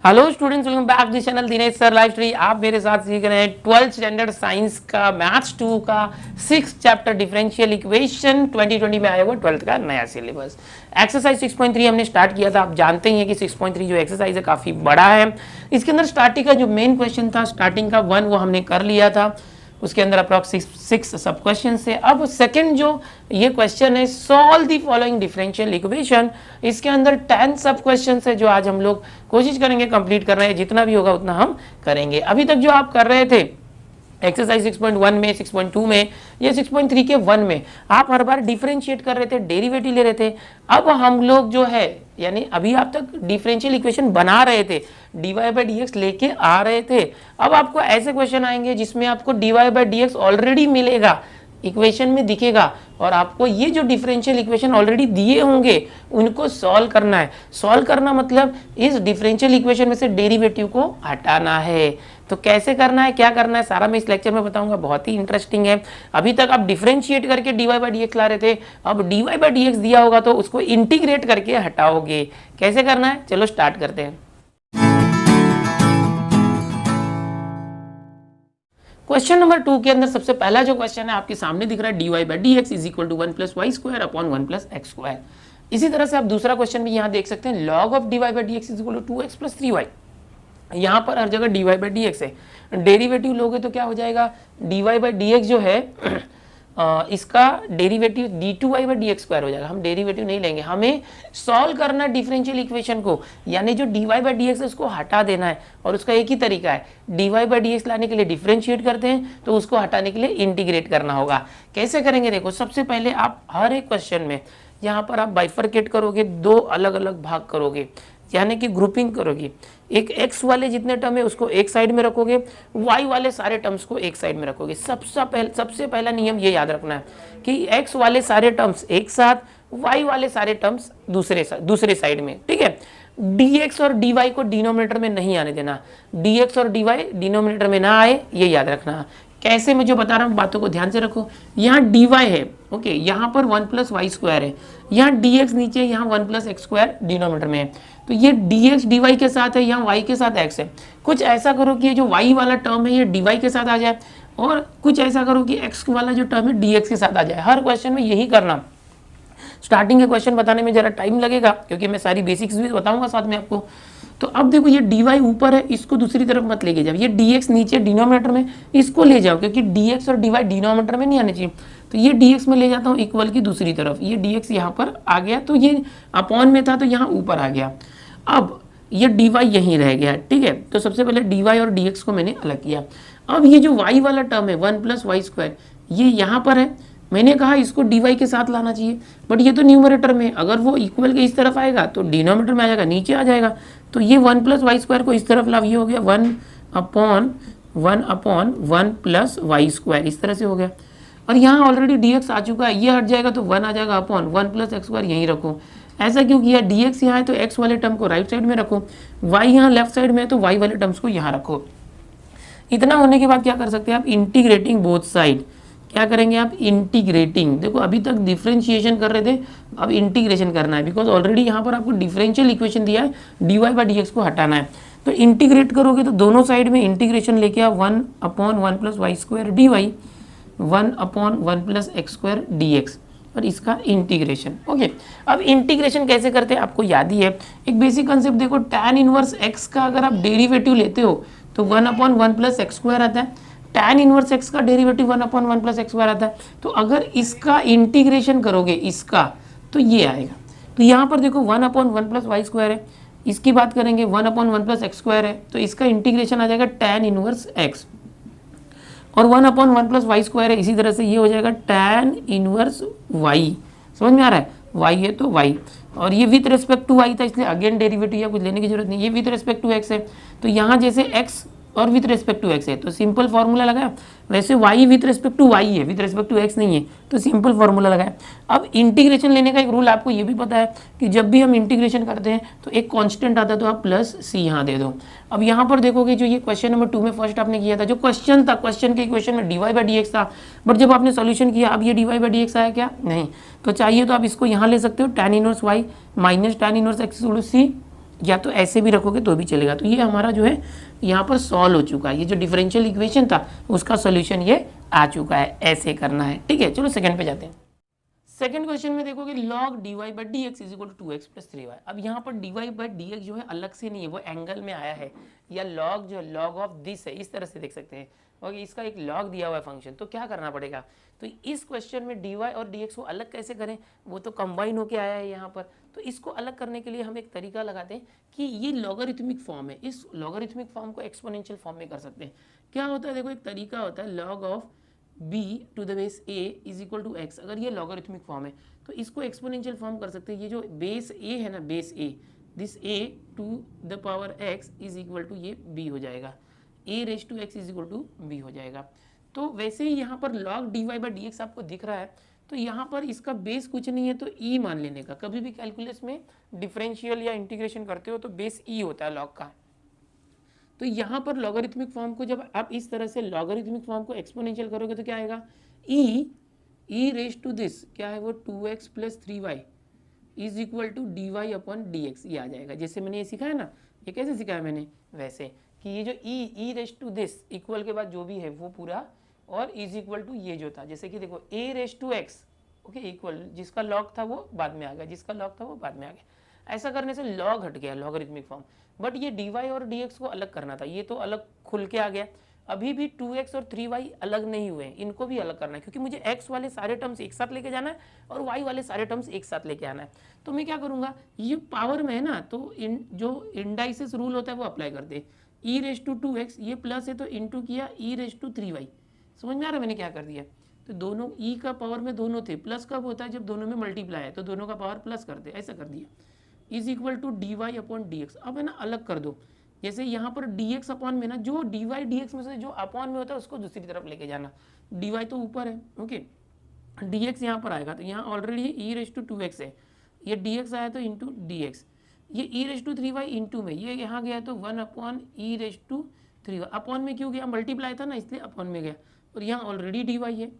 Hello students, welcome back to channel Dinesh sir live study. आप मेरे साथ सीख रहे हैं 12th स्टैंडर्ड साइंस का मैथ्स 2 का 6th चैप्टर डिफरेंशियल इक्वेशन। 2020 में आया हुआ 12th का नया सिलेबस। एक्सरसाइज 6.3 हमने स्टार्ट किया था। आप जानते ही हैं कि 6.3 जो एक्सरसाइज है काफ़ी बड़ा है। इसके अंदर स्टार्टिंग का जो मेन क्वेश्चन था, स्टार्टिंग का 1, वो हमने कर लिया था। उसके अंदर अप्रॉक्स 6 सब क्वेश्चन है। अब सेकंड जो ये क्वेश्चन है, solve the following differential equation. इसके अंदर 10 सब क्वेश्चन है जो आज हम लोग कोशिश करेंगे कंप्लीट करना है। जितना भी होगा उतना हम करेंगे। अभी तक जो आप कर रहे थे एक्सरसाइज 6.1 में, 6.2 में या 6.3 के 1 में, आप हर बार डिफरेंशिएट कर रहे थे, डेरिवेटिव ले रहे थे। अब हम लोग जो है, यानी अभी आप तक डिफरेंशियल इक्वेशन बना रहे थे, dy बाई डी एक्स लेके आ रहे थे। अब आपको ऐसे क्वेश्चन आएंगे जिसमें आपको dy by D x already मिलेगा, इक्वेशन में दिखेगा, और आपको ये जो डिफरेंशियल इक्वेशन ऑलरेडी दिए होंगे उनको सॉल्व करना है। सॉल्व करना मतलब इस डिफरेंशियल इक्वेशन में से डेरिवेटिव को हटाना है। तो कैसे करना है, क्या करना है, सारा मैं इस लेक्चर में बताऊंगा। बहुत ही इंटरेस्टिंग है। अभी तक आप डिफरेंशिएट करके dy बाई डी एक्स ला रहे थे, अब dy बाई डी एक्स दिया होगा तो उसको इंटीग्रेट करके हटाओगे। कैसे करना है, चलो स्टार्ट करते हैं। क्वेश्चन नंबर 2 के अंदर सबसे पहला जो क्वेश्चन है आपके सामने दिख रहा है, dy by D x is equal to 1 plus Y square upon 1 plus X square. इसी तरह से आप दूसरा क्वेश्चन भी यहाँ देख सकते हैं, log of dy by D x is equal to 2x plus 3y। यहाँ पर हर जगह dy बाई डी एक्स है। डेरिवेटिव लोगे तो क्या हो जाएगा, dy बाई डी एक्स जो है इसका derivative d2y by D x square हो जाएगा। हम डेरिवेटिव नहीं लेंगे, हमें सॉल्व करना डिफरेंशियल इक्वेशन को, यानी जो dy बाई डी एक्स है उसको हटा देना है। और उसका एक ही तरीका है, dy बाई डी एक्स लाने के लिए डिफरेंशिएट करते हैं, तो उसको हटाने के लिए इंटीग्रेट करना होगा। कैसे करेंगे, देखो सबसे पहले आप हर एक क्वेश्चन में यहाँ पर आप बाइफरकेट करोगे, दो अलग अलग भाग करोगे, यानी कि ग्रुपिंग करोगे। एक x वाले जितने टर्म है उसको एक साइड में रखोगे, y वाले सारे टर्म्स को एक साइड में रखोगे। सबसे पहला नियम ये याद रखना है कि x वाले सारे टर्म्स एक साथ, y वाले सारे टर्म्स दूसरे साइड में, ठीक है। dx और dy को डिनोमिनेटर में नहीं आने देना, dx और dy डिनोमिनेटर में ना आए, ये याद रखना। कैसे, मैं जो बता रहा हूँ बातों को ध्यान से रखो। यहाँ dy है, ओके, यहाँ पर 1 प्लस वाई स्क्वायर है, यहाँ dx नीचे, यहाँ 1 प्लस एक्स स्क्वायर डिनोमिनेटर में है। तो ये dx dy के साथ है, यहाँ y के साथ x है। कुछ ऐसा करो कि ये जो y वाला टर्म है ये dy के साथ आ जाए, और कुछ ऐसा करो कि x वाला जो टर्म है dx के साथ आ जाए। हर क्वेश्चन में यही करना। स्टार्टिंग के क्वेश्चन बताने में जरा टाइम लगेगा क्योंकि मैं सारी बेसिक्स भी बताऊंगा साथ में आपको। तो अब देखो ये dy ऊपर है, इसको दूसरी तरफ मत लेके जाओ। ये dx नीचे डिनोमिनेटर में, इसको ले जाओ, क्योंकि dx और dy डिनोमिनेटर में नहीं आने चाहिए। तो ये dx में ले जाता हूँ इक्वल की दूसरी तरफ, ये dx यहाँ पर आ गया, तो ये अपॉन में था तो यहाँ ऊपर आ गया। अब ये dy यहीं रह गया, ठीक है। तो सबसे पहले dy और dx को मैंने अलग किया। अब ये जो y वाला टर्म है 1 प्लस वाई स्क्वायर, ये यहाँ पर है। मैंने कहा इसको dy के साथ लाना चाहिए, बट ये तो न्यूमरेटर में, अगर वो इक्वल के इस तरफ आएगा तो डिनोमिनेटर में आ जाएगा, नीचे आ जाएगा। तो ये 1 प्लस वाई स्क्वायर को इस तरफ लाओ, ये हो गया 1 अपॉन 1 प्लस वाई स्क्वायर, इस तरह से हो गया। और यहाँ ऑलरेडी dx आ चुका है, ये हट जाएगा तो 1 आ जाएगा अपॉन 1 प्लस एक्स स्क्वायर, यहीं रखो। ऐसा क्यों किया, dx यहाँ है तो x वाले टर्म को राइट साइड में रखो, y यहाँ लेफ्ट साइड में है तो y वाले टर्म्स को यहाँ रखो। इतना होने के बाद क्या कर सकते हैं आप, इंटीग्रेटिंग बोथ साइड। क्या करेंगे आप, इंटीग्रेटिंग। देखो अभी तक डिफरेंशिएशन कर रहे थे, अब इंटीग्रेशन करना है, बिकॉज ऑलरेडी यहाँ पर आपको डिफरेंशियल इक्वेशन दिया है, dy बाई डी एक्स को हटाना है। तो इंटीग्रेट करोगे तो दोनों साइड में इंटीग्रेशन लेके आओ, 1 upon 1 plus Y square dy, 1 upon 1 plus X square dx, और इसका इंटीग्रेशन। ओके, अब इंटीग्रेशन कैसे करते हैं आपको याद ही है। एक बेसिक कंसेप्ट देखो, tan इनवर्स x का अगर आप डेरिवेटिव लेते हो तो 1 अपॉन 1 प्लस एक्स स्क्वायर आता है। tan इनवर्स x का derivative 1 upon 1 plus X square आता है। तो अगर इसका इंटीग्रेशन करोगे इसका, तो ये आएगा। तो यहाँ पर देखो 1 अपॉन 1 प्लस वाई स्क्वायर है, इसकी बात करेंगे 1 अपॉन 1 प्लस एक्स स्क्वायर है, तो इसका इंटीग्रेशन आ जाएगा tan इनवर्स x, और 1 अपॉन 1 प्लस वाई स्क्वायर है, इसी तरह से ये हो जाएगा tan इनवर्स y। समझ में आ रहा है, y है तो y, और ये विथ रिस्पेक्ट टू y था इसलिए अगेन डेरिवेटिव या कुछ लेने की जरूरत नहीं। ये विथ रिस्पेक्ट टू x है, तो यहाँ जैसे x और विथ रिस्पेक्ट टू x है तो सिंपल फार्मूला लगाया, वैसे y with respect to y है, विथ रिस्पेक्ट टू x नहीं है, तो सिंपल फार्मूला लगाया। अब इंटीग्रेशन लेने का एक रूल आपको ये भी पता है कि जब भी हम इंटीग्रेशन करते हैं तो एक कांस्टेंट आता है तो आप प्लस c यहाँ दे दो। अब यहाँ पर देखोगे जो ये क्वेश्चन नंबर 2 में फर्स्ट आपने किया था, जो क्वेश्चन था, क्वेश्चन के इक्वेशन में dy बाई डी एक्स था, बट जब आपने सोल्यूशन किया अब ये dy बाई डी एक्स आया क्या, नहीं। तो चाहिए तो आप इसको यहाँ ले सकते हो, tan inverse y minus tan inverse x c या तो ऐसे भी रखोगे तो भी चलेगा। तो ये हमारा जो है यहाँ पर सॉल्व हो चुका है, ये जो डिफरेंशियल इक्वेशन था उसका सोल्यूशन ये आ चुका है, ऐसे करना है। ठीक है, चलो सेकंड पे जाते हैं। सेकंड क्वेश्चन में देखोगे log dy by dx is equal to 2x plus 3y। अब यहाँ पर dy by dx जो है अलग से नहीं है, वो एंगल में आया है, या log जो log ऑफ दिस है, इस तरह से देख सकते हैं। और इसका एक log दिया हुआ है फंक्शन, तो क्या करना पड़ेगा, तो इस क्वेश्चन में dy और dx को अलग कैसे करें, वो तो कंबाइन होके आया है यहाँ पर। तो इसको अलग करने के लिए हम एक तरीका लगाते हैं कि ये लॉगरिथमिक फॉर्म है, इस लॉगरिथमिक फॉर्म को एक्सपोनेंशियल फॉर्म में कर सकते हैं। क्या होता है, देखो एक तरीका होता है log of b to the base a is equal to x। अगर ये लॉगरिथमिक फॉर्म है तो इसको एक्सपोनेंशियल फॉर्म कर सकते हैं। ये जो बेस a है ना, base a, this a to the power x is equal to ये b हो जाएगा, a raise to x is equal to b हो जाएगा। तो वैसे ही यहाँ पर log dy by dx आपको दिख रहा है, तो यहाँ पर इसका बेस कुछ नहीं है तो e मान लेने का। कभी भी कैलकुलस में डिफरेंशियल या इंटीग्रेशन करते हो तो बेस e होता है log का। तो यहाँ पर लॉगरिथमिक फॉर्म को जब आप इस तरह से लॉगरिथमिक फॉर्म को एक्सपोनेंशियल करोगे तो क्या आएगा, e रेज टू दिस क्या है वो 2x plus 3y is equal to dy upon dx, ये आ जाएगा। जैसे मैंने ये सिखाया ना, ये कैसे सिखाया मैंने, वैसे कि ये जो e raise to this equal के बाद जो भी है वो पूरा, और इज इक्वल टू ये जो था, जैसे कि देखो a raise to x, okay, equal, जिसका लॉग था वो बाद में आ गया, जिसका लॉग था वो बाद में आ गया। ऐसा करने से लॉग हट गया लॉगरिथमिक फॉर्म। बट ये dy और dx को अलग करना था, ये तो अलग खुल के आ गया। अभी भी 2x और 3y अलग नहीं हुए, इनको भी अलग करना है, क्योंकि मुझे x वाले सारे टर्म्स एक साथ लेके जाना है और y वाले सारे टर्म्स एक साथ लेके आना है। तो मैं क्या करूंगा, ये पावर में है ना, तो जो इंडाइसिस रूल होता है वो अप्लाई करते हैं। e रेज टू 2x, ये प्लस है तो इंटू किया e रेज टू 3y। समझ में आ रहा है मैंने क्या कर दिया, तो दोनों e का पावर में दोनों थे, प्लस कब होता है जब दोनों में मल्टीप्लाई है, तो दोनों का पावर प्लस करते, ऐसा कर दिया, is equal to D Y upon D X. अब है ना अलग कर दो, जैसे यहाँ पर डी एक्स अपॉन में ना, जो डी वाई डी एक्स में से जो अपॉन में होता है उसको दूसरी तरफ लेके जाना। डी वाई तो ऊपर है, ओके, डी एक्स यहाँ पर आएगा, तो यहाँ already E raise to 2x है, ये डी एक्स आया तो इंटू डी एक्स, ये ई रेज टू 3y इंटू में, ये यहाँ गया तो 1 upon E raise to 3y। Upon में क्यों गया, मल्टीप्लाई था ना इसलिए अपॉन में गया, और यहाँ ऑलरेडी डी वाई है।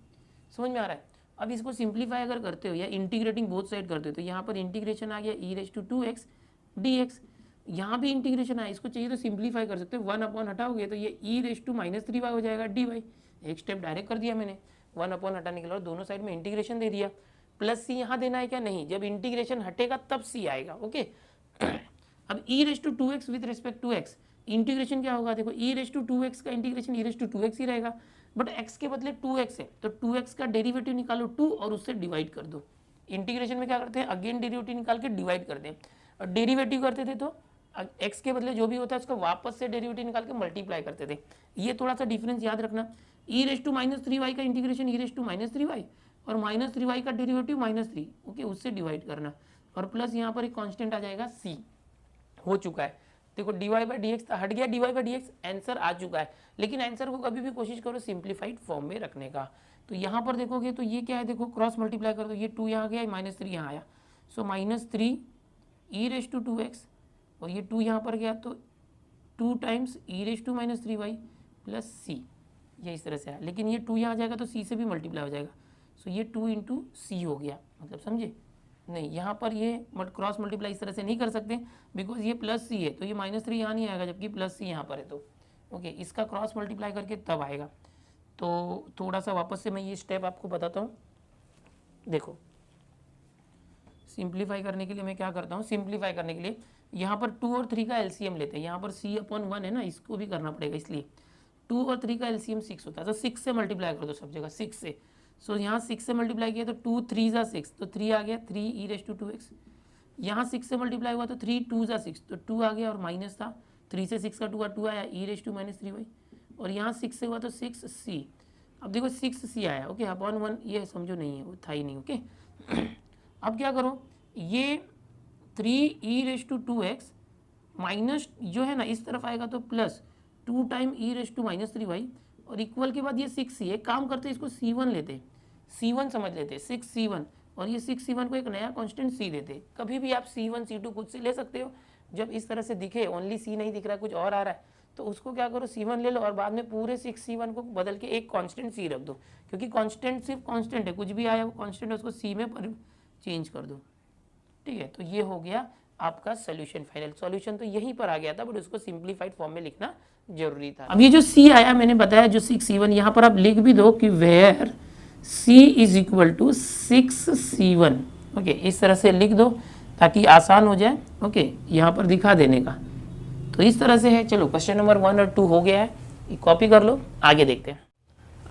समझ में आ रहा है। अब इसको सिंप्लीफाई अगर करते हो या इंटीग्रेटिंग बोथ साइड करते हो तो यहाँ पर इंटीग्रेशन आ गया ई रेज टू 2x dx, यहाँ भी इंटीग्रेशन आया, इसको चाहिए तो सिंप्लीफाई कर सकते हो, 1 अपॉन हटाओगे तो ये ई रेज टू -3y हो जाएगा dy। एक स्टेप डायरेक्ट कर दिया मैंने, 1 अपॉन हटाने के लिए, दोनों साइड में इंटीग्रेशन दे दिया। प्लस सी यहाँ देना है क्या, नहीं, जब इंटीग्रेशन हटेगा तब सी आएगा, ओके। अब e raise to 2x with respect to x, integration क्या होगा, देखो ई रेज टू 2x का integration e raise to 2x ही रहेगा, बट x के बदले 2x है तो 2x का डेरिवेटिव निकालो 2 और उससे डिवाइड कर दो। इंटीग्रेशन में क्या करते हैं, अगेन डेरिवेटिव निकाल के डिवाइड करते हैं, और डेरिवेटिव करते थे तो x के बदले जो भी होता है उसको वापस से डेरिवेटिव निकाल के मल्टीप्लाई करते थे। ये थोड़ा सा डिफरेंस याद रखना, ई रेज टू -3y का integration e raise to -3y, और -3y का डेरिवेटिव -3, ओके, उससे डिवाइड करना, और प्लस यहाँ पर एक कांस्टेंट आ जाएगा c, हो चुका है। देखो dy बाई डी एक्स हट गया, dy by D x answer आ चुका है। लेकिन आंसर को कभी भी कोशिश करो सिंप्लीफाइड फॉर्म में रखने का। तो यहाँ पर देखोगे तो ये क्या है, देखो क्रॉस मल्टीप्लाई कर दो, ये 2 यहाँ गया, -3 यहाँ आया, सो -3 ई रेज टू 2x, और ये 2 यहाँ पर गया तो 2 times e raise to -3y plus C, ये इस तरह से है। लेकिन ये 2 यहाँ जाएगा तो c से भी मल्टीप्लाई हो जाएगा, सो ये 2 इंटू सी हो गया, मतलब समझे नहीं, यहाँ पर ये क्रॉस मल्टीप्लाई इस तरह से नहीं कर सकते बिकॉज ये प्लस सी है, तो ये -3 यहाँ नहीं आएगा, जबकि प्लस सी यहाँ पर है, तो ओके, इसका क्रॉस मल्टीप्लाई करके तब आएगा। तो थोड़ा सा वापस से मैं ये स्टेप आपको बताता हूँ। देखो सिंप्लीफाई करने के लिए मैं क्या करता हूँ, सिंप्लीफाई करने के लिए यहाँ पर 2 और 3 का एलसीएम लेते हैं, यहाँ पर c अपॉन 1 है ना, इसको भी करना पड़ेगा, इसलिए 2 और 3 का एलसीएम 6 होता है, तो 6 से मल्टीप्लाई कर दो सब जगह, 6 से। सो यहाँ 6 से मल्टीप्लाई किया तो 2 3 ज़ा 6, तो 3 आ गया, 3 ई रेज टू 2x। यहाँ 6 से मल्टीप्लाई हुआ तो 3 2 ज़ा 6, तो 2 आ गया, और माइनस था 3 से 6 का 2 आया, ई रेज टू -3y, और यहाँ 6 से हुआ तो 6c। अब देखो 6c आया, ओके, अपॉन 1 ये समझो नहीं है, वो था ही नहीं, ओके। अब क्या करो, ये 3 ई रेज टू 2x माइनस जो है ना इस तरफ आएगा तो plus 2 time E raise to -3y, और इक्वल के बाद ये 6c है। काम करते इसको c1 लेते, c1 समझ लेते, 6c1, और ये 6c1 को एक नया कांस्टेंट c देते। कभी भी आप c1 c2 खुद से ले सकते हो, जब इस तरह से दिखे ओनली c नहीं दिख रहा है कुछ और आ रहा है, तो उसको क्या करो c1 ले लो, और बाद में पूरे 6c1 को बदल के एक कांस्टेंट c रख दो, क्योंकि कांस्टेंट सिर्फ कांस्टेंट है, कुछ भी आया वो कांस्टेंट है, उसको c में चेंज कर दो, ठीक है। तो ये हो गया आपका सोल्यूशन, फाइनल सॉल्यूशन तो यहीं पर आ गया था, बट उसको सिंप्लीफाइड फॉर्म में लिखना जरूरी था। अब ये जो C आया मैंने बताया जो 6C1, यहाँ पर आप लिख भी दो कि where C is equal to 6C1। ओके, इस तरह से लिख दो ताकि आसान हो जाए। ओके, यहाँ पर दिखा देने का, तो इस तरह से है। चलो क्वेश्चन नंबर 1 और 2 हो गया है, कॉपी कर लो, आगे देखते हैं।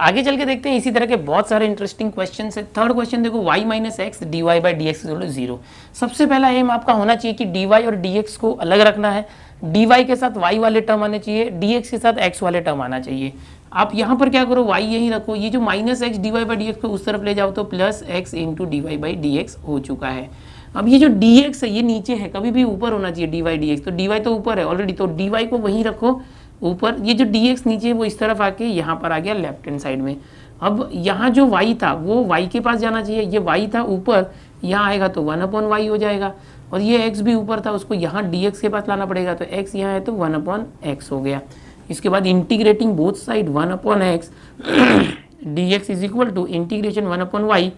आगे चल के देखते हैं, इसी तरह के बहुत सारे इंटरेस्टिंग क्वेश्चन है। थर्ड क्वेश्चन देखो, y minus X D Y by D X equal to 0। सबसे पहला एम आपका होना चाहिए कि dy और dx को अलग रखना है। dy के साथ y वाले टर्म आने चाहिए, dx के साथ x वाले टर्म आना चाहिए। आप यहाँ पर क्या करो, y यही रखो, ये जो minus X D Y by D X को उस तरफ ले जाओ तो plus X into D Y by D X हो चुका है। अब ये जो dx है ये नीचे है, कभी भी ऊपर होना चाहिए dy dx, तो dy तो ऊपर है ऑलरेडी, तो dy को वहीं रखो ऊपर। ये जो dx नीचे है वो इस तरफ आके यहाँ पर आ गया लेफ्ट हैंड साइड में। अब यहाँ जो y था वो y के पास जाना चाहिए, ये y था ऊपर, यहाँ आएगा तो 1/y हो जाएगा, और ये x भी ऊपर था उसको यहाँ dx के पास लाना पड़ेगा, तो x यहाँ है तो 1/x हो गया। इसके बाद integrating both side 1/x dx is equal to integration 1/y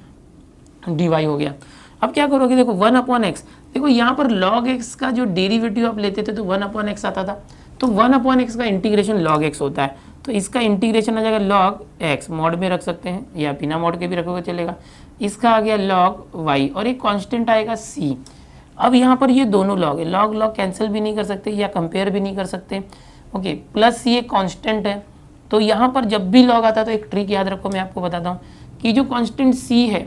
dy हो गया। अब क्या करोगे, देखो 1/x, देखो यहाँ पर log x का जो डेरिवेटिव आप लेते थे तो 1/x आता था, तो 1/x का इंटीग्रेशन log x होता है, तो इसका इंटीग्रेशन आ जाएगा log x, मॉड में रख सकते हैं या बिना मॉड के भी रखोगे चलेगा। इसका आ गया log y और एक कांस्टेंट आएगा c। अब यहाँ पर ये दोनों log है, log log कैंसिल भी नहीं कर सकते या कंपेयर भी नहीं कर सकते। ओके, प्लस c एक कांस्टेंट है, तो यहाँ पर जब भी log आता है तो एक ट्रिक याद रखो, मैं आपको बताता हूँ कि जो कांस्टेंट c है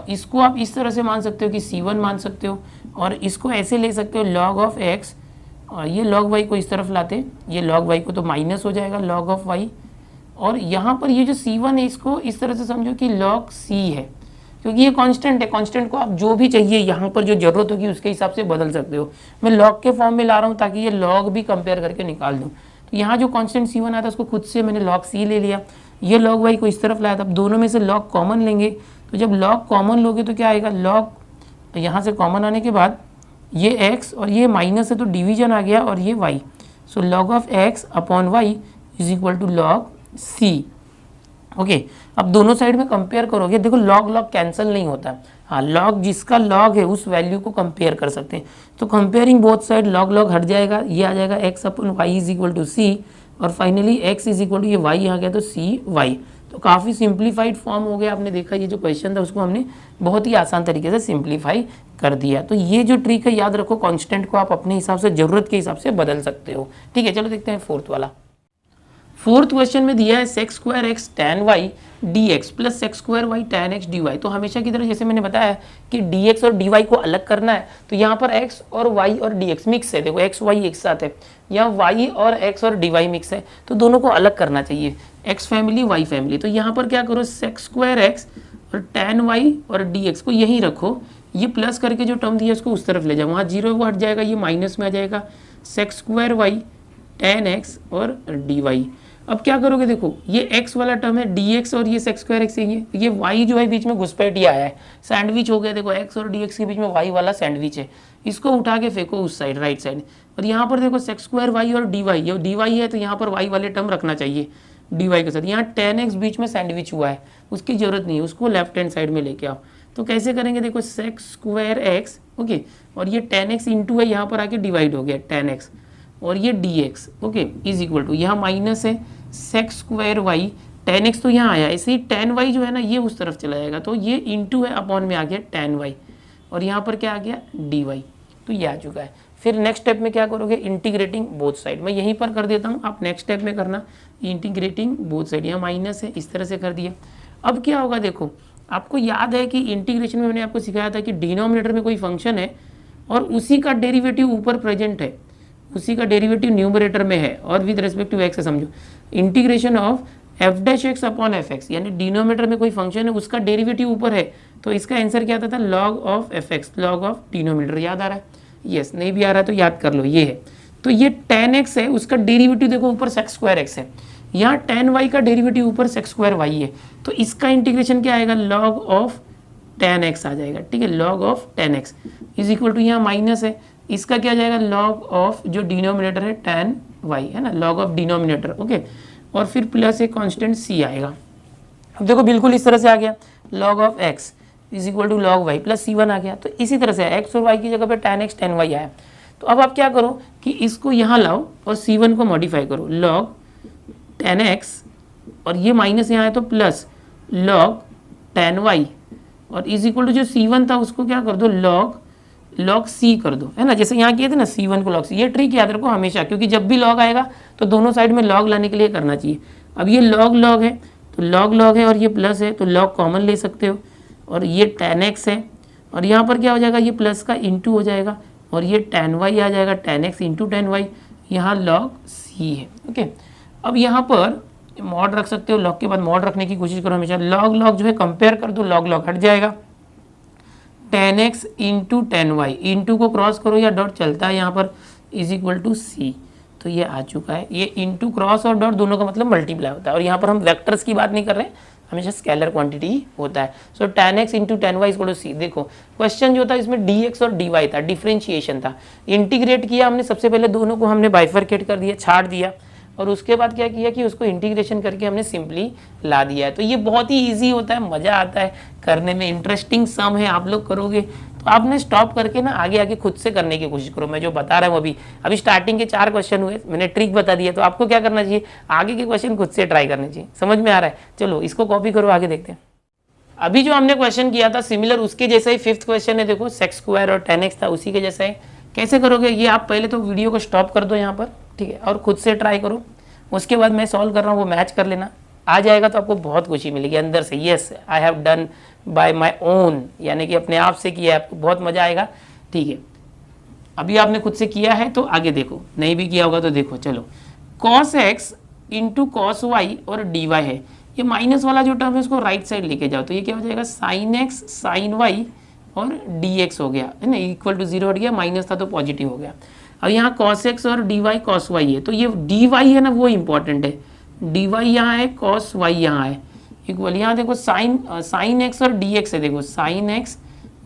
इसको आप इस तरह से मान सकते हो कि c1 मान सकते हो, और इसको ऐसे ले सकते हो log ऑफ x, और ये log y को इस तरफ लाते, ये log y को तो माइनस हो जाएगा log ऑफ y, और यहाँ पर ये जो c1 है इसको इस तरह से समझो कि log c है, क्योंकि ये कांस्टेंट है। कांस्टेंट को आप जो भी चाहिए यहाँ पर जो जरूरत होगी उसके हिसाब से बदल सकते हो। मैं log के फॉर्म में ला रहा हूँ ताकि ये log भी कंपेयर करके निकाल दूँ। तो यहाँ जो कांस्टेंट c1 आता है उसको खुद से मैंने log c ले लिया, ये log y को इस तरफ लाया था। अब दोनों में से log कॉमन लेंगे, तो जब log कॉमन लोगे तो क्या आएगा, log यहाँ से कॉमन आने के बाद ये x और ये माइनस है तो डिवीजन आ गया, और ये y, so log of x upon y is equal to log c। ओके, अब दोनों साइड में कंपेयर करोगे, देखो log log कैंसिल नहीं होता, हाँ log जिसका log है उस वैल्यू को कंपेयर कर सकते हैं। तो comparing both side log log हट जाएगा, ये आ जाएगा x upon y is equal to c, और finally x is equal to ये y यहाँ गया तो सी y। तो काफ़ी सिंप्लीफाइड फॉर्म हो गया। आपने देखा ये जो क्वेश्चन था उसको हमने बहुत ही आसान तरीके से सिंप्लीफाई कर दिया। तो ये जो ट्रिक है याद रखो, कांस्टेंट को आप अपने हिसाब से ज़रूरत के हिसाब से बदल सकते हो। ठीक है, चलो देखते हैं फोर्थ वाला। फोर्थ क्वेश्चन में दिया है sec square x tan y d x plus sec square y tan x D y. तो हमेशा की तरह जैसे मैंने बताया कि डी एक्स और डी वाई को अलग करना है, तो यहाँ पर एक्स और वाई और डी एक्स मिक्स है, देखो एक्स वाई एक साथ है, यहाँ वाई और एक्स और डी वाई मिक्स है, तो दोनों को अलग करना चाहिए, एक्स फैमिली वाई फैमिली। तो यहाँ पर क्या करो, सेक्स स्क्वायर एक्स और टैन वाई और डी एक्स को यहीं रखो, ये प्लस करके जो टर्म दिया उसको उस तरफ ले जाओ, वहाँ जीरो वो हट जाएगा, ये माइनस में आ जाएगा, sec square y tan x और डी वाई। अब क्या करोगे, देखो ये x वाला टर्म है dx और ये सेक्स स्क्वायर एक्स है, ये y जो है बीच में घुसपैठिया आया है, सैंडविच हो गया। देखो x और dx के बीच में y वाला सैंडविच है, इसको उठा के फेंको उस साइड राइट साइड। और यहाँ पर देखो सेक्स स्क्वायर y और dy, ये dy है तो यहाँ पर y वाले टर्म रखना चाहिए dy के साथ। यहाँ tan x बीच में सैंडविच हुआ है, उसकी जरूरत नहीं है, उसको लेफ्ट हैंड साइड में लेके आओ। तो कैसे करेंगे, देखो सेक्स स्क्वायर एक्स ओके, और ये tan x इंटू है, यहाँ पर आके डिवाइड हो गया tan x, और ये dx okay is equal to, यहाँ माइनस है sec square y tan x तो यहाँ आया, ऐसे ही tan y जो है ना ये उस तरफ चला जाएगा, तो ये इंटू है अपॉन में आ गया tan y, और यहाँ पर क्या आ गया dy, तो ये आ चुका है। फिर नेक्स्ट स्टेप में क्या करोगे, इंटीग्रेटिंग बोथ साइड। मैं यहीं पर कर देता हूँ, आप नेक्स्ट स्टेप में करना इंटीग्रेटिंग बोथ साइड। यहाँ माइनस है, इस तरह से कर दिया। अब क्या होगा, देखो आपको याद है कि इंटीग्रेशन में मैंने आपको सिखाया था कि डिनोमिनेटर में कोई फंक्शन है और उसी का डेरिवेटिव ऊपर प्रेजेंट है, उसी का डेरिवेटिव न्यूमरेटर में है और विद रेस्पेक्ट टू एक्स है। समझो integration of F dash x upon F x, यानी डिनोमिनेटर में कोई फंक्शन है उसका डेरिवेटिव ऊपर है, तो इसका आंसर क्या आता था, log of F x, log of denominator. याद आ रहा है? यस, नहीं भी आ रहा है तो याद कर लो, ये है। तो ये tan x है, उसका डेरिवेटिव देखो ऊपर सेक्स स्क्वायर एक्स है, यहाँ tan y का डेरिवेटिव ऊपर सेक्स स्क्वायर y है, तो इसका इंटीग्रेशन क्या आएगा, लॉग ऑफ tan x आ जाएगा। ठीक है, log of tan x is equal to, यहाँ माइनस है, इसका क्या जाएगा, लॉग ऑफ जो डिनोमिनेटर है tan y है ना, लॉग ऑफ डिनोमिनेटर ओके, और फिर प्लस एक कांस्टेंट c आएगा। अब देखो बिल्कुल इस तरह से आ गया, log of x is equal to log y plus C1 आ गया। तो इसी तरह से x और y की जगह पे tan x tan y आया। तो अब आप क्या करो कि इसको यहाँ लाओ और C1 को मॉडिफाई करो, लॉग tan x और ये माइनस यहाँ है तो प्लस लॉग tan y और इज इक्वल टू जो C1 था उसको क्या कर दो लॉग C कर दो, है ना। जैसे यहाँ किए थे ना C1 को लॉग C। ये ट्रिक याद रखो हमेशा, क्योंकि जब भी लॉग आएगा तो दोनों साइड में लॉग लाने के लिए करना चाहिए। अब ये लॉग है तो लॉग है और ये प्लस है तो लॉग कॉमन ले सकते हो और ये tan x है और यहाँ पर क्या हो जाएगा, ये प्लस का इंटू हो जाएगा और ये tan y आ जाएगा, tan x into tan y, यहाँ log c है। ओके, अब यहाँ पर मॉड रख सकते हो, लॉग के बाद मॉड रखने की कोशिश करो हमेशा। लॉग जो है कंपेयर कर दो, लॉग हट जाएगा, tan x into tan y, into को क्रॉस करो या डॉट चलता है यहाँ पर, इज इक्वल टू c। तो ये आ चुका है। ये इंटू क्रॉस और डॉट दोनों का मतलब मल्टीप्लाई होता है और यहाँ पर हम वेक्टर्स की बात नहीं कर रहे हैं, हमेशा स्केलर क्वांटिटी ही होता है। So tan x into tan y equal to c। देखो क्वेश्चन जो था इसमें dx और dy था, डिफरेंशिएशन था। इंटीग्रेट किया हमने, सबसे पहले दोनों को हमने बाइफरकेट कर दिया, छाट दिया और उसके बाद क्या किया कि उसको इंटीग्रेशन करके हमने सिंपली ला दिया है। तो ये बहुत ही ईजी होता है, मज़ा आता है करने में, इंटरेस्टिंग सम है। आप लोग करोगे तो आपने स्टॉप करके ना आगे खुद से करने की कोशिश करो। मैं जो बता रहा हूँ अभी स्टार्टिंग के 4 क्वेश्चन हुए, मैंने ट्रिक बता दिया, तो आपको क्या करना चाहिए, आगे के क्वेश्चन खुद से ट्राई करने चाहिए। समझ में आ रहा है? चलो इसको कॉपी करो, आगे देखते हैं। अभी जो हमने क्वेश्चन किया था सिमिलर उसके जैसा ही 5th क्वेश्चन है, देखो सेक्स स्क्वायर और tan x था, उसी के जैसा है। कैसे करोगे ये, आप पहले तो वीडियो को स्टॉप कर दो यहाँ पर, ठीक है, और खुद से ट्राई करो। उसके बाद मैं सॉल्व कर रहा हूँ वो मैच कर लेना, आ जाएगा तो आपको बहुत खुशी मिलेगी अंदर से। Yes I have done by my own, यानी कि अपने आप से किया है, आपको बहुत मजा आएगा। ठीक है, अभी आपने खुद से किया है तो आगे देखो, नहीं भी किया होगा तो देखो। चलो cos x into cos y और dy है, ये माइनस वाला जो टर्म है उसको राइट साइड लेके जाओ, तो ये क्या हो जाएगा sin x sin y और dx हो गया, है ना, इक्वल टू 0 हट गया, माइनस था तो पॉजिटिव हो गया। अब यहाँ cos x और dy cos y है, तो ये dy है ना वो इंपॉर्टेंट है, dy यहाँ है cos y यहाँ है, इक्वल यहाँ देखो sin x और dx है, देखो sin x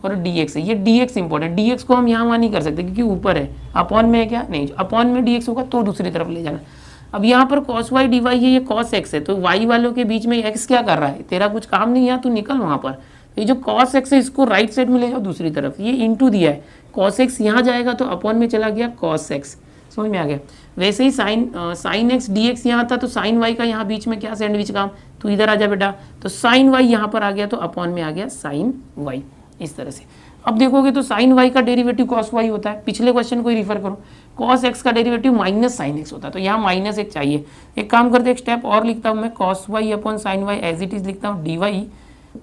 और dx है, ये dx इंपॉर्टेंट। dx को हम यहाँ वहाँ नहीं कर सकते क्योंकि ऊपर है, अपॉन में है क्या, नहीं, अपॉन में dx होगा तो दूसरी तरफ ले जाना। अब यहाँ पर cos y dy है, ये cos x है, तो y वालों के बीच में x क्या कर रहा है, तेरा कुछ काम नहीं है, तू निकल वहाँ पर। ये जो cos x है इसको राइट साइड में ले जाओ दूसरी तरफ, ये इंटू दिया है, cos x यहाँ जाएगा तो अपॉन में चला गया cos x, समझ में आ गया। वैसे ही sin x dx यहाँ था तो sin y का यहाँ बीच में क्या सैंडविच काम, तो इधर आ जा बेटा, तो sin y यहाँ पर आ गया तो अपॉन में आ गया sin y, इस तरह से। अब देखोगे तो sin y का डेरिवेटिव cos y होता है, पिछले क्वेश्चन को ही रिफर करो, cos x का डेरिवेटिव माइनस sin x होता है, तो यहाँ माइनस एक चाहिए। एक काम करते एक स्टेप और लिखता हूँ मैं, cos y upon sin y as it is लिखता हूँ dy,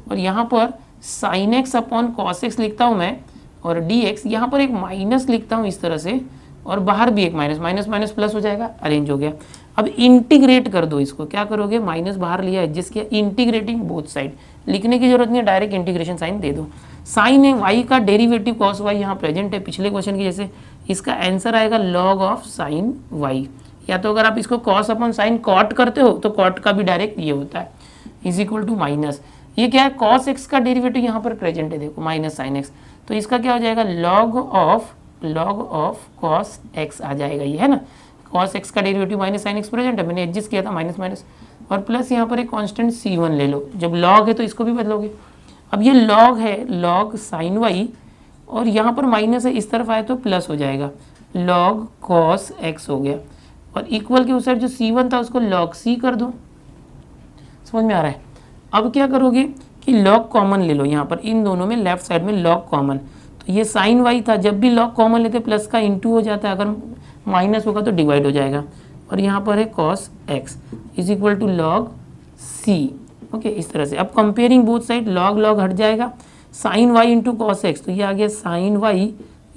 और यहाँ पर sin x upon cos x लिखता हूँ मैं, और dx यहाँ पर एक माइनस लिखता हूँ इस तरह से, और बाहर भी एक माइनस, माइनस माइनस प्लस हो जाएगा, अरेंज हो गया। अब इंटीग्रेट कर दो इसको, क्या करोगे, माइनस बाहर लिया एडजस्ट किया, इंटीग्रेटिंग बोथ साइड, लिखने की जरूरत नहीं है, डायरेक्ट इंटीग्रेशन साइन दे दो। साइन है y का डेरिवेटिव cos y यहाँ प्रेजेंट है पिछले क्वेश्चन की जैसे, इसका आंसर आएगा log ऑफ साइन y, या तो अगर आप इसको cos अपॉन साइन कॉट करते हो तो कॉट का भी डायरेक्ट ये होता है, इज इक्वल टू माइनस, ये क्या है cos x का डेरिवेटिव यहाँ पर प्रेजेंट है, देखो माइनस साइन x, तो इसका क्या हो जाएगा log ऑफ cos x आ जाएगा, ये है ना, cos x का derivative minus sine x present है, मैंने एडजस्ट किया था माइनस माइनस, और प्लस यहाँ पर एक कांस्टेंट c1 ले लो, जब log है तो इसको भी बदलोगे। अब ये log है, log sin y, और यहाँ पर माइनस है, इस तरफ आए तो प्लस हो जाएगा, log cos x हो गया, और इक्वल के उस साइड जो c1 था उसको log c कर दो, समझ में आ रहा है। अब क्या करोगे कि log कॉमन ले लो, यहाँ पर इन दोनों में लेफ्ट साइड में log कॉमन, तो ये sin y था, जब भी log कॉमन लेते प्लस का इंटू हो जाता है, अगर माइनस होगा तो डिवाइड हो जाएगा, और यहाँ पर है cos x is equal to log c, okay, इस तरह से। अब कंपेयरिंग बोथ साइड, log हट जाएगा, sin y into cos x, तो ये आ गया sin y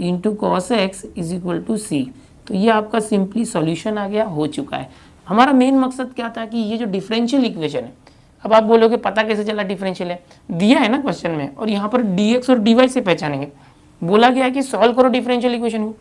into cos x is equal to c, तो ये आपका सिंपली सॉल्यूशन आ गया, हो चुका है। हमारा मेन मकसद क्या था कि ये जो डिफरेंशियल इक्वेशन है, अब आप बोलोगे पता कैसे चला डिफरेंशियल है, दिया है ना क्वेश्चन में, और यहाँ पर dx और dy से पहचानेंगे, बोला गया है कि सॉल्व करो डिफरेंशियल इक्वेशन को,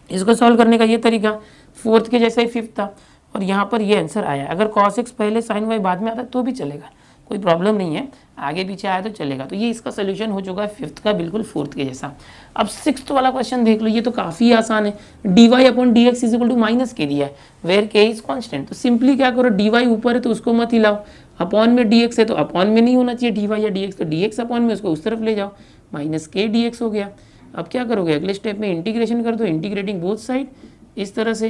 इसको सॉल्व करने का ये तरीका 4th के जैसा ही 5th था, और यहाँ पर ये आंसर आया। अगर cos x पहले sin y बाद में आता तो भी चलेगा, कोई प्रॉब्लम नहीं है, आगे पीछे आया तो चलेगा। तो ये इसका सोल्यूशन हो चुका है 5th का, बिल्कुल 4th के जैसा। अब 6th वाला क्वेश्चन देख लो, ये तो काफ़ी आसान है, dy upon D x is equal to minus k दिया है, वेयर के इज कॉन्स्टेंट, तो सिंपली क्या करो, dy ऊपर है तो उसको मत हिलाओ, अपॉन में dx है तो अपॉन में नहीं होना चाहिए dy या dx, तो dx अपॉन में उसको उस तरफ ले जाओ, माइनस के dx हो गया। अब क्या करोगे, अगले स्टेप में इंटीग्रेशन कर दो, इंटीग्रेटिंग बोथ साइड इस तरह से।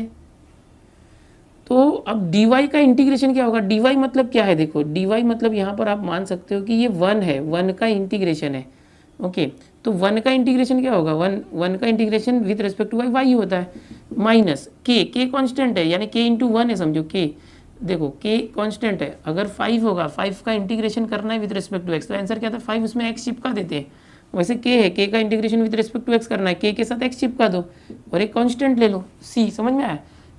तो अब dy का इंटीग्रेशन क्या होगा, dy मतलब क्या है, देखो dy मतलब यहाँ पर आप मान सकते हो कि ये 1 है, 1 का इंटीग्रेशन है। ओके तो 1 का इंटीग्रेशन क्या होगा, 1 का integration with respect to y होता है, माइनस के कांस्टेंट है, यानी k इंटू 1 है, समझो k, देखो k कांस्टेंट है। अगर 5 होगा, 5 का इंटीग्रेशन करना है विद रिस्पेक्ट टू x, तो आंसर क्या था 5, उसमें x चिपका देते हैं। वैसे k है, k का integration with respect to x करना है, k के साथ x चिपका दो और एक कांस्टेंट ले लो c, समझ में आया।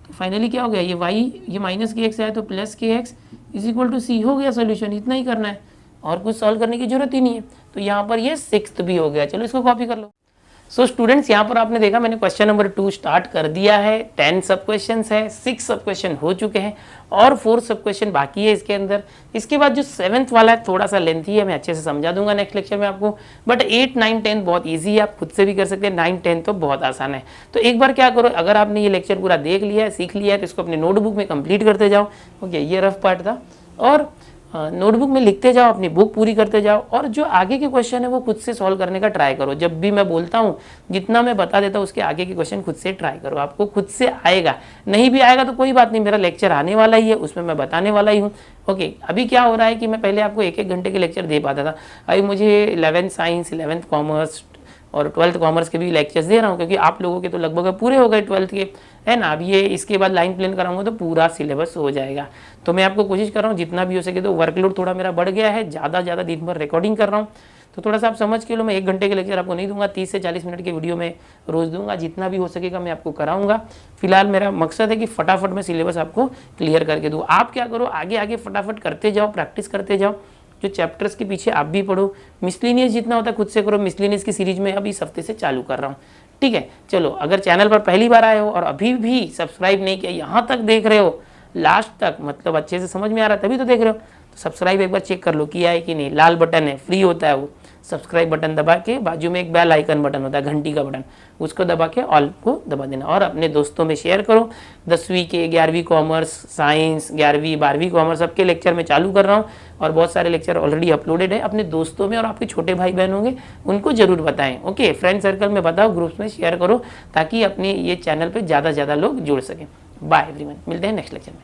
तो फाइनली क्या हो गया, ये y, ये माइनस के एक्स आया तो प्लस के एक्स इज इक्वल टू सी, हो गया सोल्यूशन, इतना ही करना है और कुछ सॉल्व करने की जरूरत ही नहीं है। तो यहाँ पर ये 6th भी हो गया, चलो इसको कॉपी कर लो। सो स्टूडेंट्स यहाँ पर आपने देखा मैंने क्वेश्चन नंबर 2 स्टार्ट कर दिया है, 10 सब क्वेश्चन है, 6 सब क्वेश्चन हो चुके हैं और 4 सब क्वेश्चन बाकी है इसके अंदर। इसके बाद जो 7th वाला है थोड़ा सा लेंथी है, मैं अच्छे से समझा दूंगा नेक्स्ट लेक्चर में आपको, बट 8, 9, 10 बहुत ईजी है, आप खुद से भी कर सकते हैं, 9, 10 तो बहुत आसान है। तो एक बार क्या करो, अगर आपने ये लेक्चर पूरा देख लिया है, सीख लिया है, तो इसको अपने नोटबुक में कंप्लीट करते जाओ। ओके ये रफ पार्ट था, और नोटबुक में लिखते जाओ, अपनी बुक पूरी करते जाओ और जो आगे के क्वेश्चन है वो खुद से सॉल्व करने का ट्राई करो। जब भी मैं बोलता हूँ, जितना मैं बता देता हूँ उसके आगे के क्वेश्चन खुद से ट्राई करो, आपको खुद से आएगा। नहीं भी आएगा तो कोई बात नहीं, मेरा लेक्चर आने वाला ही है, उसमें मैं बताने वाला ही हूँ। ओके अभी क्या हो रहा है कि मैं पहले आपको 1-1 घंटे के लेक्चर दे पाता था, अभी मुझे 11th साइंस, 11th कॉमर्स और 12th कॉमर्स के भी लेक्चर्स दे रहा हूँ, क्योंकि आप लोगों के तो लगभग पूरे हो गए 12th के, है ना। अब ये इसके बाद लाइन प्लान कराऊंगा तो पूरा सिलेबस हो जाएगा। तो मैं आपको कोशिश कर रहा हूँ जितना भी हो सके, तो वर्कलोड थोड़ा मेरा बढ़ गया है, ज़्यादा दिन भर रिकॉर्डिंग कर रहा हूँ, तो थोड़ा सा आप समझ के लो। मैं 1 घंटे के लेक्चर आपको नहीं दूंगा, 30 से 40 मिनट के वीडियो में रोज़ दूंगा, जितना भी हो सकेगा मैं आपको कराऊंगा। फिलहाल मेरा मकसद है कि फटाफट मैं सिलेबस आपको क्लियर करके दूँ। आप क्या करो, आगे फटाफट करते जाओ, प्रैक्टिस करते जाओ, जो चैप्टर्स के पीछे आप भी पढ़ो, मिसलिनियस जितना होता है खुद से करो। मिसलिनियस की सीरीज में अभी इस हफ्ते से चालू कर रहा हूँ, ठीक है। चलो अगर चैनल पर पहली बार आए हो और अभी भी सब्सक्राइब नहीं किया, यहाँ तक देख रहे हो लास्ट तक, मतलब अच्छे से समझ में आ रहा है तभी तो देख रहे हो, तो सब्सक्राइब एक बार चेक कर लो किया है कि नहीं। लाल बटन है, फ्री होता है वो, सब्सक्राइब बटन दबा के बाजू में एक बेल आइकन बटन होता है, घंटी का बटन, उसको दबा के ऑल को दबा देना और अपने दोस्तों में शेयर करो। 10वीं के, 11वीं कॉमर्स, साइंस, 11वीं 12वीं कॉमर्स सबके लेक्चर मैं चालू कर रहा हूँ और बहुत सारे लेक्चर ऑलरेडी अपलोडेड है। अपने दोस्तों में और आपके छोटे भाई बहन होंगे उनको जरूर बताएं। ओके फ्रेंड सर्कल में बताओ, ग्रुप्स में शेयर करो, ताकि अपने ये चैनल पर ज़्यादा लोग जुड़ सकें। बाय एवरीवन, मिलते हैं नेक्स्ट लेक्चर में।